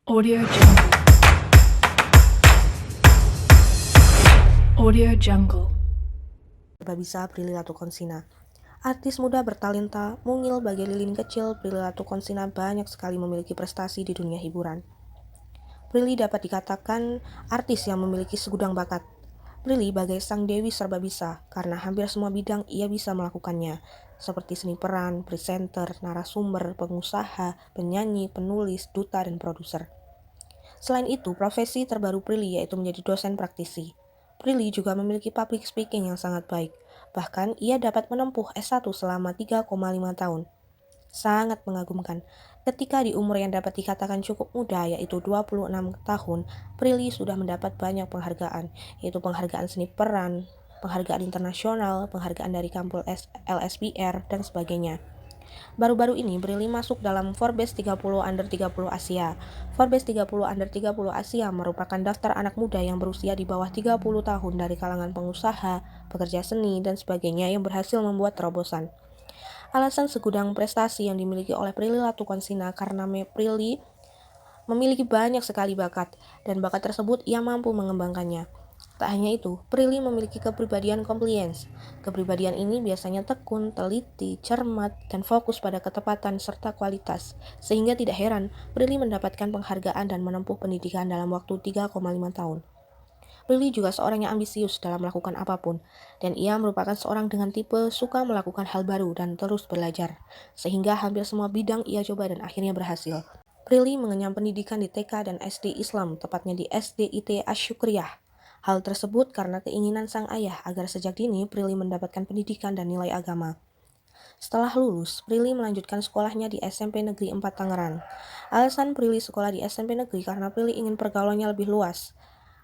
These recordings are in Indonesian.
Audio Jungle. Audio Jungle. Bisa Prilly Latukonsina. Artis muda bertalenta, mungil bagai lilin kecil, Prilly Latukonsina banyak sekali memiliki prestasi di dunia hiburan. Prilly dapat dikatakan artis yang memiliki segudang bakat. Prilly bagai sang dewi serba bisa, karena hampir semua bidang ia bisa melakukannya, seperti seni peran, presenter, narasumber, pengusaha, penyanyi, penulis, duta, dan produser. Selain itu, profesi terbaru Prilly yaitu menjadi dosen praktisi. Prilly juga memiliki public speaking yang sangat baik. Bahkan, ia dapat menempuh S1 selama 3,5 tahun. Sangat mengagumkan. Ketika di umur yang dapat dikatakan cukup muda, yaitu 26 tahun, Prilly sudah mendapat banyak penghargaan, yaitu penghargaan seni peran, penghargaan internasional, penghargaan dari kampus LSPR, dan sebagainya. Baru-baru ini Prilly masuk dalam Forbes 30 Under 30 Asia. Forbes 30 Under 30 Asia merupakan daftar anak muda yang berusia di bawah 30 tahun dari kalangan pengusaha, pekerja seni, dan sebagainya yang berhasil membuat terobosan. Alasan segudang prestasi yang dimiliki oleh Prilly Latukonsina karena Prilly memiliki banyak sekali bakat, dan bakat tersebut ia mampu mengembangkannya. Tak hanya itu, Prilly memiliki kepribadian compliance. Kepribadian ini biasanya tekun, teliti, cermat, dan fokus pada ketepatan serta kualitas. Sehingga tidak heran, Prilly mendapatkan penghargaan dan menempuh pendidikan dalam waktu 3,5 tahun. Prilly juga seorang yang ambisius dalam melakukan apapun, dan ia merupakan seorang dengan tipe suka melakukan hal baru dan terus belajar, sehingga hampir semua bidang ia coba dan akhirnya berhasil. Prilly mengenyam pendidikan di TK dan SD Islam, tepatnya di SDIT Asyukriyah. Hal tersebut karena keinginan sang ayah agar sejak dini Prilly mendapatkan pendidikan dan nilai agama. Setelah lulus, Prilly melanjutkan sekolahnya di SMP Negeri 4 Tangerang. Alasan Prilly sekolah di SMP Negeri karena Prilly ingin pergaulannya lebih luas.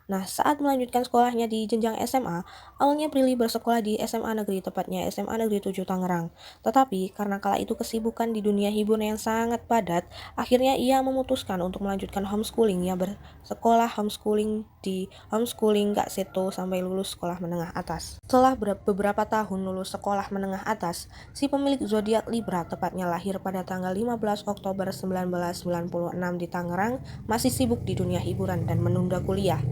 Nah, saat melanjutkan sekolahnya di jenjang SMA, awalnya Prilly bersekolah di SMA Negeri, tepatnya SMA Negeri 7 Tangerang. Tetapi, karena kala itu kesibukan di dunia hiburan yang sangat padat, akhirnya ia memutuskan untuk melanjutkan homeschooling. Ia bersekolah homeschooling di Homeschooling Kak Seto sampai lulus sekolah menengah atas. Setelah beberapa tahun lulus sekolah menengah atas, si pemilik zodiak Libra, tepatnya lahir pada tanggal 15 Oktober 1996 di Tangerang, masih sibuk di dunia hiburan dan menunda kuliah.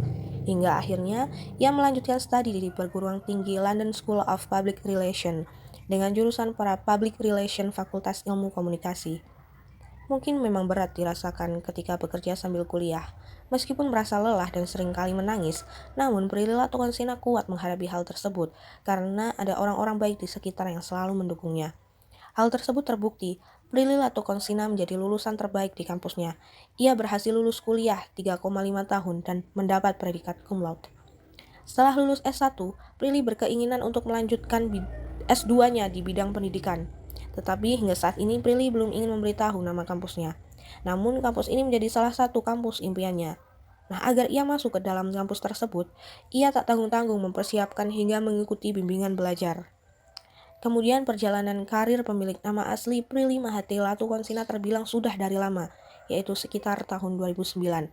Hingga akhirnya ia melanjutkan studi di perguruan tinggi London School of Public Relations dengan jurusan para Public Relation Fakultas Ilmu Komunikasi. Mungkin memang berat dirasakan ketika bekerja sambil kuliah. Meskipun merasa lelah dan seringkali menangis, namun Prilly Latukonsina kuat menghadapi hal tersebut karena ada orang-orang baik di sekitar yang selalu mendukungnya. Hal tersebut terbukti. Prilly Latukonsina menjadi lulusan terbaik di kampusnya. Ia berhasil lulus kuliah 3,5 tahun dan mendapat predikat cum laude. Setelah lulus S1, Prilly berkeinginan untuk melanjutkan S2-nya di bidang pendidikan. Tetapi hingga saat ini Prilly belum ingin memberitahu nama kampusnya. Namun kampus ini menjadi salah satu kampus impiannya. Nah, agar ia masuk ke dalam kampus tersebut, ia tak tanggung-tanggung mempersiapkan hingga mengikuti bimbingan belajar. Kemudian perjalanan karir pemilik nama asli Prilly Mahathir Latukonsina terbilang sudah dari lama, yaitu sekitar tahun 2009.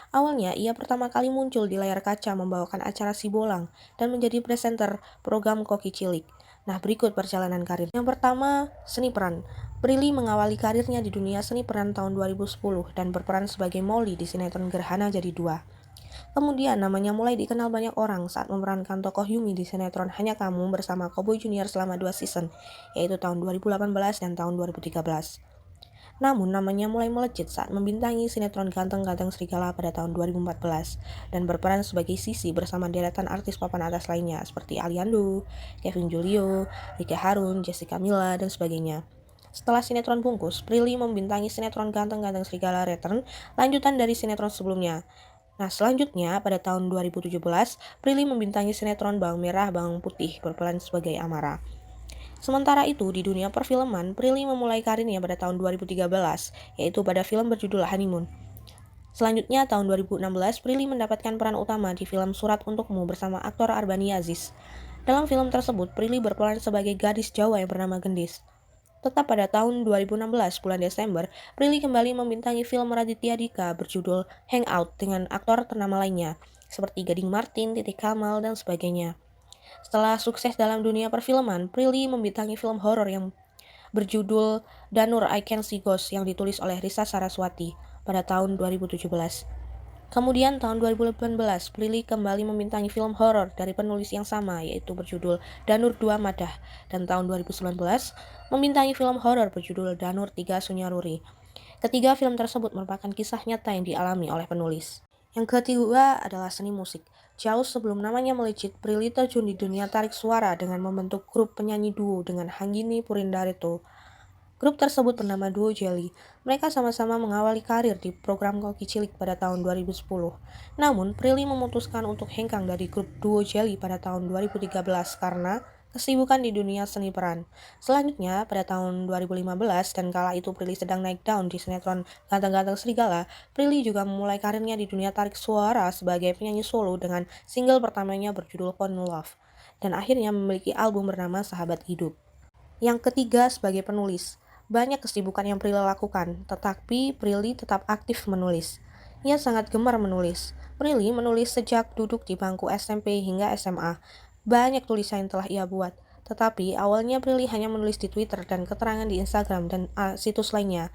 Awalnya, ia pertama kali muncul di layar kaca membawakan acara Sibolang dan menjadi presenter program Koki Cilik. Nah, berikut perjalanan karir. Yang pertama, seni peran. Prilly mengawali karirnya di dunia seni peran tahun 2010 dan berperan sebagai Molly di sinetron Gerhana Jadi Dua. Kemudian namanya mulai dikenal banyak orang saat memerankan tokoh Yumi di sinetron Hanya Kamu bersama Cowboy Junior selama 2 season, yaitu tahun 2018 dan tahun 2013. Namun namanya mulai melejit saat membintangi sinetron Ganteng-Ganteng Serigala pada tahun 2014 dan berperan sebagai Sisi bersama deretan artis papan atas lainnya seperti Aliando, Kevin Julio, Ricky Harun, Jessica Mila, dan sebagainya. Setelah sinetron bungkus, Prilly membintangi sinetron Ganteng-Ganteng Serigala Return, lanjutan dari sinetron sebelumnya. Nah, selanjutnya pada tahun 2017, Prilly membintangi sinetron Bawang Merah Bawang Putih berperan sebagai Amara. Sementara itu, di dunia perfilman, Prilly memulai karirnya pada tahun 2013, yaitu pada film berjudul Honeymoon. Selanjutnya, tahun 2016, Prilly mendapatkan peran utama di film Surat Untukmu bersama aktor Arbani Aziz. Dalam film tersebut, Prilly berperan sebagai gadis Jawa yang bernama Gendis. Tetap pada tahun 2016 bulan Desember, Prilly kembali membintangi film Raditya Dika berjudul Hangout dengan aktor ternama lainnya, seperti Gading Martin, Titik Kamal, dan sebagainya. Setelah sukses dalam dunia perfilman, Prilly membintangi film horor yang berjudul Danur I Can See Ghosts yang ditulis oleh Risa Saraswati. pada tahun 2017. Kemudian tahun 2018, Prilly kembali membintangi film horor dari penulis yang sama, yaitu berjudul Danur 2 Madah, dan tahun 2019 membintangi film horor berjudul Danur 3 Sunyaruri. Ketiga film tersebut merupakan kisah nyata yang dialami oleh penulis. Yang kedua adalah seni musik. Jauh sebelum namanya melejit, Prilly terjun di dunia tarik suara dengan membentuk grup penyanyi duo dengan Hanggini Purindareto. Grup tersebut bernama Duo Jelly. Mereka sama-sama mengawali karir di program Koki Cilik pada tahun 2010. Namun, Prilly memutuskan untuk hengkang dari grup Duo Jelly pada tahun 2013 karena kesibukan di dunia seni peran. Selanjutnya, pada tahun 2015 dan kala itu Prilly sedang naik daun di sinetron Ganteng-Ganteng Serigala, Prilly juga memulai karirnya di dunia tarik suara sebagai penyanyi solo dengan single pertamanya berjudul Phone Love, dan akhirnya memiliki album bernama Sahabat Hidup. Yang ketiga, sebagai penulis. Banyak kesibukan yang Prilly lakukan, tetapi Prilly tetap aktif menulis. Ia sangat gemar menulis. Prilly menulis sejak duduk di bangku SMP hingga SMA. Banyak tulisan yang telah ia buat, tetapi awalnya Prilly hanya menulis di Twitter dan keterangan di Instagram dan situs lainnya.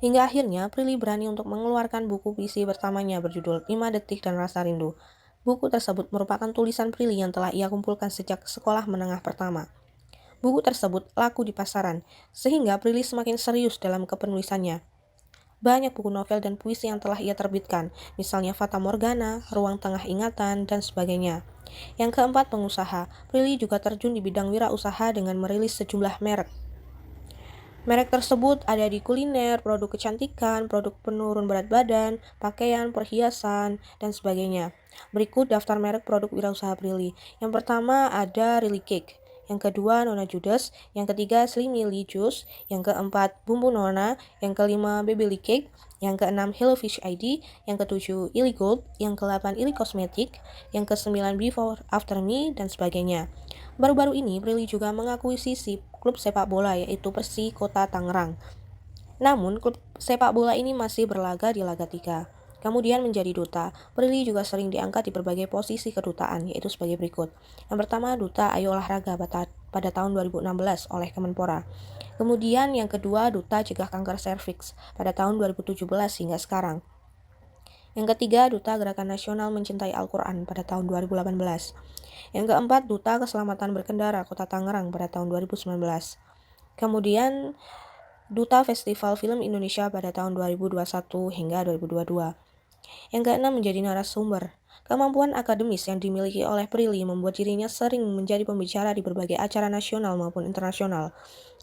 Hingga akhirnya Prilly berani untuk mengeluarkan buku puisi pertamanya berjudul 5 Detik dan Rasa Rindu. Buku tersebut merupakan tulisan Prilly yang telah ia kumpulkan sejak sekolah menengah pertama. Buku tersebut laku di pasaran, sehingga Prilly semakin serius dalam kepenulisannya. Banyak buku novel dan puisi yang telah ia terbitkan, misalnya Fata Morgana, Ruang Tengah Ingatan, dan sebagainya. Yang keempat, pengusaha. Prilly juga terjun di bidang wirausaha dengan merilis sejumlah merek. Merek tersebut ada di kuliner, produk kecantikan, produk penurun berat badan, pakaian, perhiasan, dan sebagainya. Berikut daftar merek produk wirausaha Prilly. Yang pertama ada Really Cake. Yang kedua Nona Judas, yang ketiga Slim Lily Juice, yang keempat Bumbu Nona, yang kelima Baby Cake, yang keenam Hello Fish ID, yang ketujuh Illy Gold, yang ke-8 Illy Cosmetic, yang ke-9 Before After Me, dan sebagainya. Baru-baru ini Prilly juga mengakuisisi klub sepak bola yaitu Persi Kota Tangerang. Namun klub sepak bola ini masih berlaga di Laga 3. Kemudian menjadi duta. Prilly juga sering diangkat di berbagai posisi kedutaan, yaitu sebagai berikut. Yang pertama, Duta Ayo Olahraga pada tahun 2016 oleh Kemenpora. Kemudian yang kedua, Duta Cegah Kanker Serviks pada tahun 2017 hingga sekarang. Yang ketiga, Duta Gerakan Nasional Mencintai Al-Quran pada tahun 2018. Yang keempat, Duta Keselamatan Berkendara Kota Tangerang pada tahun 2019. Kemudian, Duta Festival Film Indonesia pada tahun 2021 hingga 2022. Yang keenam, menjadi narasumber. Kemampuan akademis yang dimiliki oleh Prilly membuat dirinya sering menjadi pembicara di berbagai acara nasional maupun internasional.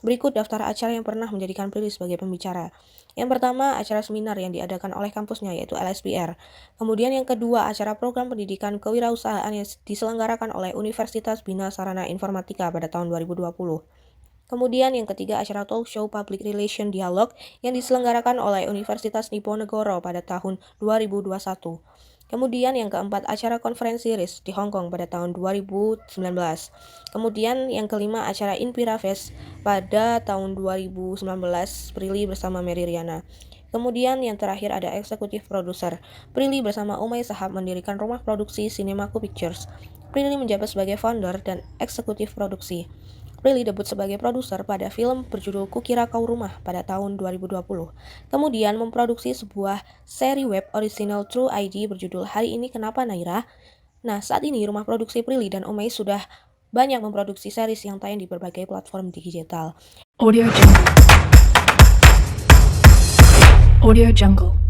Berikut daftar acara yang pernah menjadikan Prilly sebagai pembicara. Yang pertama, acara seminar yang diadakan oleh kampusnya yaitu LSPR. Kemudian yang kedua, acara program pendidikan kewirausahaan yang diselenggarakan oleh Universitas Bina Sarana Informatika pada tahun 2020. Kemudian yang ketiga, acara talk show Public Relation Dialog yang diselenggarakan oleh Universitas Diponegoro pada tahun 2021. Kemudian yang keempat, acara konferensi RIS di Hong Kong pada tahun 2019. Kemudian yang kelima, acara Inspira Fest pada tahun 2019 Prilly bersama Mary Riana. Kemudian yang terakhir ada eksekutif produser. Prilly bersama Umay Sahab mendirikan rumah produksi Cinemaku Pictures. Prilly menjabat sebagai founder dan eksekutif produksi. Prilly debut sebagai produser pada film berjudul Kukira Kau Rumah pada tahun 2020. Kemudian memproduksi sebuah seri web original True ID berjudul Hari Ini Kenapa Naira. Nah, saat ini rumah produksi Prilly dan Umay sudah banyak memproduksi series yang tayang di berbagai platform digital. Audio Jungle. Audio Jungle.